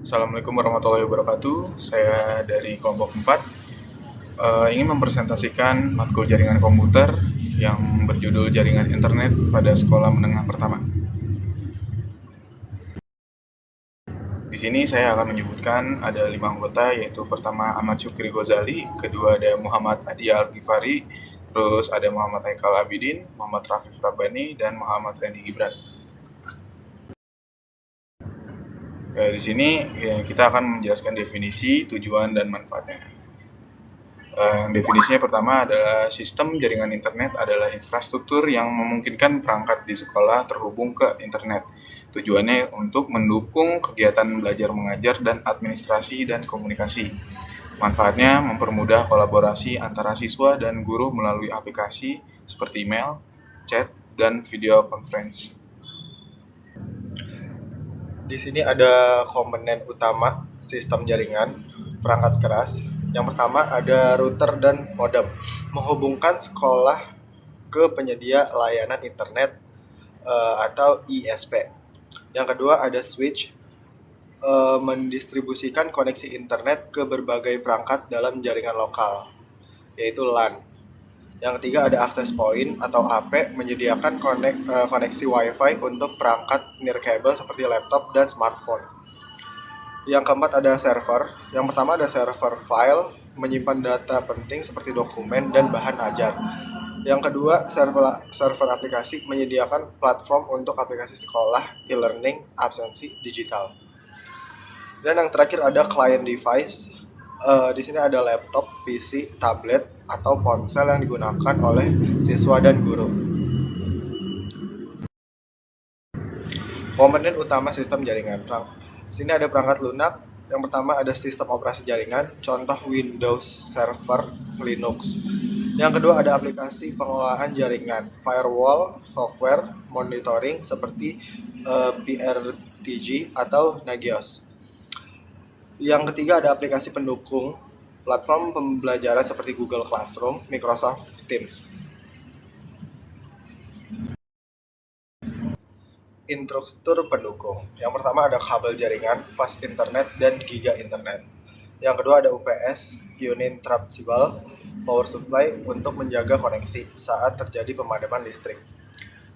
Assalamualaikum warahmatullahi wabarakatuh. Saya dari kelompok 4 ingin mempresentasikan matkul jaringan komputer yang berjudul Jaringan Internet pada Sekolah Menengah Pertama. Di sini saya akan menyebutkan ada 5 anggota, yaitu pertama Ahmad Syukri Ghazali, kedua ada Muhammad Adi Al-Ghifari, terus ada Muhammad Haikal Abidin, Muhammad Rafif Rabbani, dan Muhammad Randy Gibran. Di sini kita akan menjelaskan definisi, tujuan, dan manfaatnya. Definisinya pertama adalah sistem jaringan internet adalah infrastruktur yang memungkinkan perangkat di sekolah terhubung ke internet. Tujuannya untuk mendukung kegiatan belajar mengajar dan administrasi dan komunikasi. Manfaatnya mempermudah kolaborasi antara siswa dan guru melalui aplikasi seperti email, chat, dan video conference. Di sini ada komponen utama sistem jaringan perangkat keras. Yang pertama ada router dan modem, menghubungkan sekolah ke penyedia layanan internet atau ISP. Yang kedua ada switch, mendistribusikan koneksi internet ke berbagai perangkat dalam jaringan lokal, yaitu LAN. Yang ketiga ada access point atau AP, menyediakan koneksi WiFi untuk perangkat nirkabel seperti laptop dan smartphone. Yang keempat ada server. Yang pertama ada server file, menyimpan data penting seperti dokumen dan bahan ajar. Yang kedua server aplikasi, menyediakan platform untuk aplikasi sekolah, e-learning, absensi digital. Dan yang terakhir ada client device. Di sini ada laptop, PC, tablet, atau ponsel yang digunakan oleh siswa dan guru. Komponen utama sistem jaringan. Di sini ada perangkat lunak. Yang pertama ada sistem operasi jaringan, contoh Windows Server Linux. Yang kedua ada aplikasi pengelolaan jaringan, firewall, software, monitoring seperti PRTG atau Nagios. Yang ketiga ada aplikasi pendukung, platform pembelajaran seperti Google Classroom, Microsoft Teams. Infrastruktur pendukung. Yang pertama ada kabel jaringan, fast internet, dan giga internet. Yang kedua ada UPS, uninterruptible power supply, untuk menjaga koneksi saat terjadi pemadaman listrik.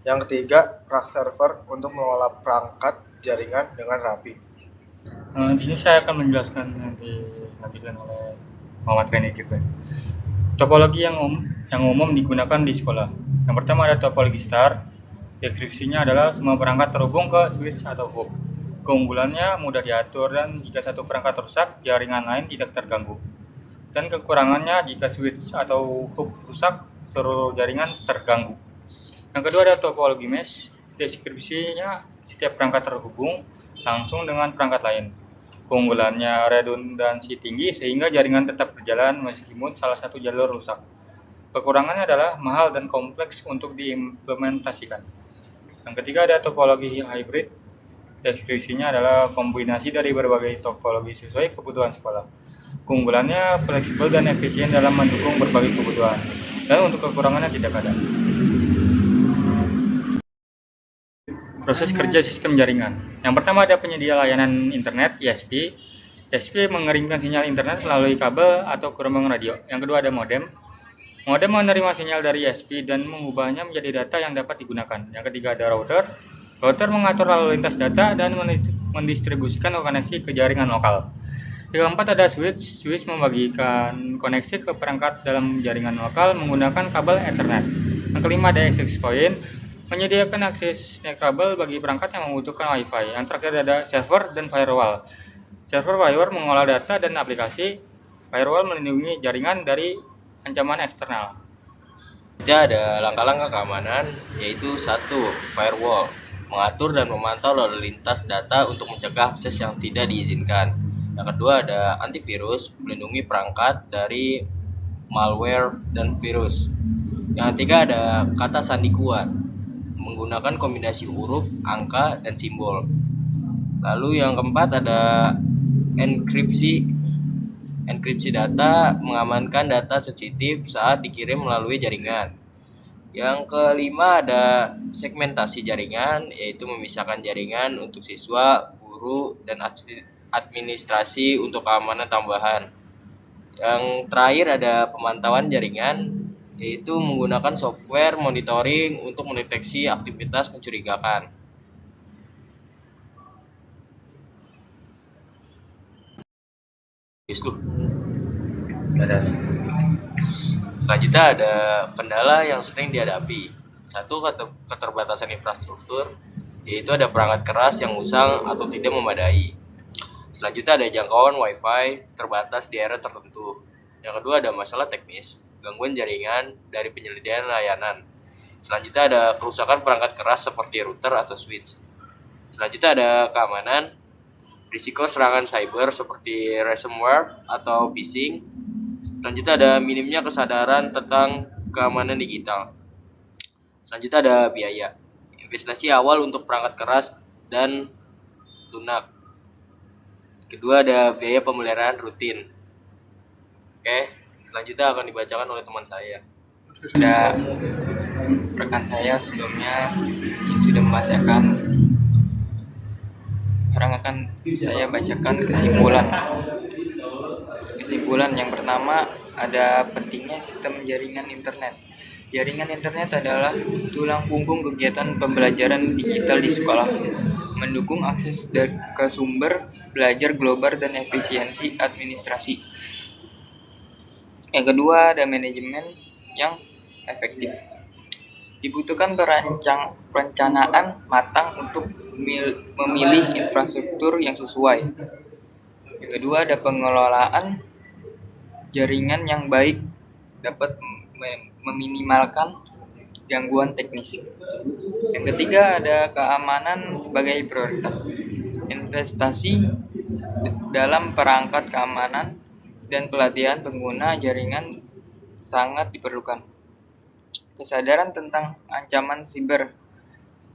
Yang ketiga, rack server untuk mengelola perangkat jaringan dengan rapi. Di sini saya akan menjelaskan nanti dilanjutkan oleh Muhammad Randy Gibran. Topologi yang umum digunakan di sekolah. Yang pertama ada topologi star. Deskripsinya adalah semua perangkat terhubung ke switch atau hub. Keunggulannya mudah diatur dan jika satu perangkat rusak, jaringan lain tidak terganggu. Dan kekurangannya jika switch atau hub rusak, seluruh jaringan terganggu. Yang kedua ada topologi mesh. Deskripsinya setiap perangkat terhubung langsung dengan perangkat lain. Keunggulannya redundansi tinggi sehingga jaringan tetap berjalan meskipun salah satu jalur rusak. Kekurangannya adalah mahal dan kompleks untuk diimplementasikan. Yang ketiga ada topologi hybrid. Deskripsinya adalah kombinasi dari berbagai topologi sesuai kebutuhan sekolah. Keunggulannya fleksibel dan efisien dalam mendukung berbagai kebutuhan. Dan untuk kekurangannya tidak ada. Proses kerja sistem jaringan. Yang pertama ada penyedia layanan internet (ISP). ISP mengeringkan sinyal internet melalui kabel atau gelombang radio. Yang kedua ada modem. Modem menerima sinyal dari ISP dan mengubahnya menjadi data yang dapat digunakan. Yang ketiga ada router. Router mengatur lalu lintas data dan mendistribusikan koneksi ke jaringan lokal. Yang keempat ada switch. Switch membagikan koneksi ke perangkat dalam jaringan lokal menggunakan kabel Ethernet. Yang kelima ada access point, menyediakan akses nirkabel bagi perangkat yang membutuhkan Wi-Fi. Yang terakhir ada server dan firewall. Server firewall mengolah data dan aplikasi. Firewall melindungi jaringan dari ancaman eksternal. Ada langkah-langkah keamanan, yaitu 1. Firewall, mengatur dan memantau lalu lintas data untuk mencegah akses yang tidak diizinkan. Yang kedua ada antivirus, melindungi perangkat dari malware dan virus. Yang ketiga ada kata sandi kuat, menggunakan kombinasi huruf, angka, dan simbol. Lalu yang keempat ada enkripsi. Enkripsi data mengamankan data sensitif saat dikirim melalui jaringan. Yang kelima ada segmentasi jaringan, yaitu memisahkan jaringan untuk siswa, guru, dan administrasi untuk keamanan tambahan. Yang terakhir ada pemantauan jaringan, yaitu menggunakan software monitoring untuk mendeteksi aktivitas mencurigakan. Selanjutnya ada kendala yang sering dihadapi. Satu, keterbatasan infrastruktur, yaitu ada perangkat keras yang usang atau tidak memadai. Selanjutnya ada jangkauan Wi-Fi terbatas di area tertentu. Yang kedua ada masalah teknis, gangguan jaringan dari penyediaan layanan. Selanjutnya ada kerusakan perangkat keras seperti router atau switch. Selanjutnya ada keamanan, risiko serangan cyber seperti ransomware atau phishing. Selanjutnya ada minimnya kesadaran tentang keamanan digital. Selanjutnya ada biaya, investasi awal untuk perangkat keras dan lunak. Kedua ada biaya pemeliharaan rutin. Oke, selanjutnya akan dibacakan oleh teman saya. Ada rekan saya sebelumnya yang sudah membacakan. Sekarang akan saya bacakan kesimpulan. Kesimpulan yang pertama, ada pentingnya sistem jaringan internet. Jaringan internet adalah tulang punggung kegiatan pembelajaran digital di sekolah, mendukung akses ke sumber belajar global dan efisiensi administrasi. Yang kedua, ada manajemen yang efektif. Dibutuhkan perencanaan matang untuk memilih infrastruktur yang sesuai. Yang kedua, ada pengelolaan jaringan yang baik dapat meminimalkan gangguan teknis. Yang ketiga, ada keamanan sebagai prioritas. Investasi dalam perangkat keamanan dan pelatihan pengguna jaringan sangat diperlukan. Kesadaran tentang ancaman siber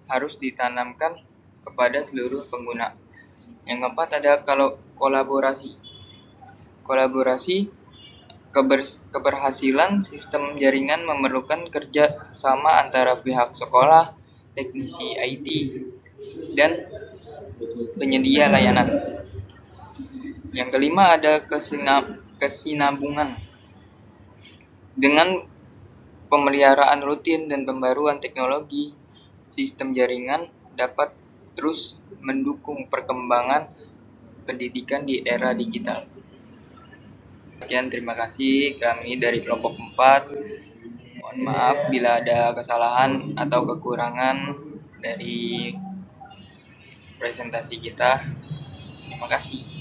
harus ditanamkan kepada seluruh pengguna. Yang keempat, ada kolaborasi. Keberhasilan sistem jaringan memerlukan kerja sama antara pihak sekolah, teknisi IT, dan penyedia layanan. Yang kelima, ada kesinambungan. Dengan pemeliharaan rutin dan pembaruan teknologi, sistem jaringan dapat terus mendukung perkembangan pendidikan di era digital. Sekian, terima kasih. Kami dari kelompok 4. Mohon maaf bila ada kesalahan atau kekurangan dari presentasi kita. Terima kasih.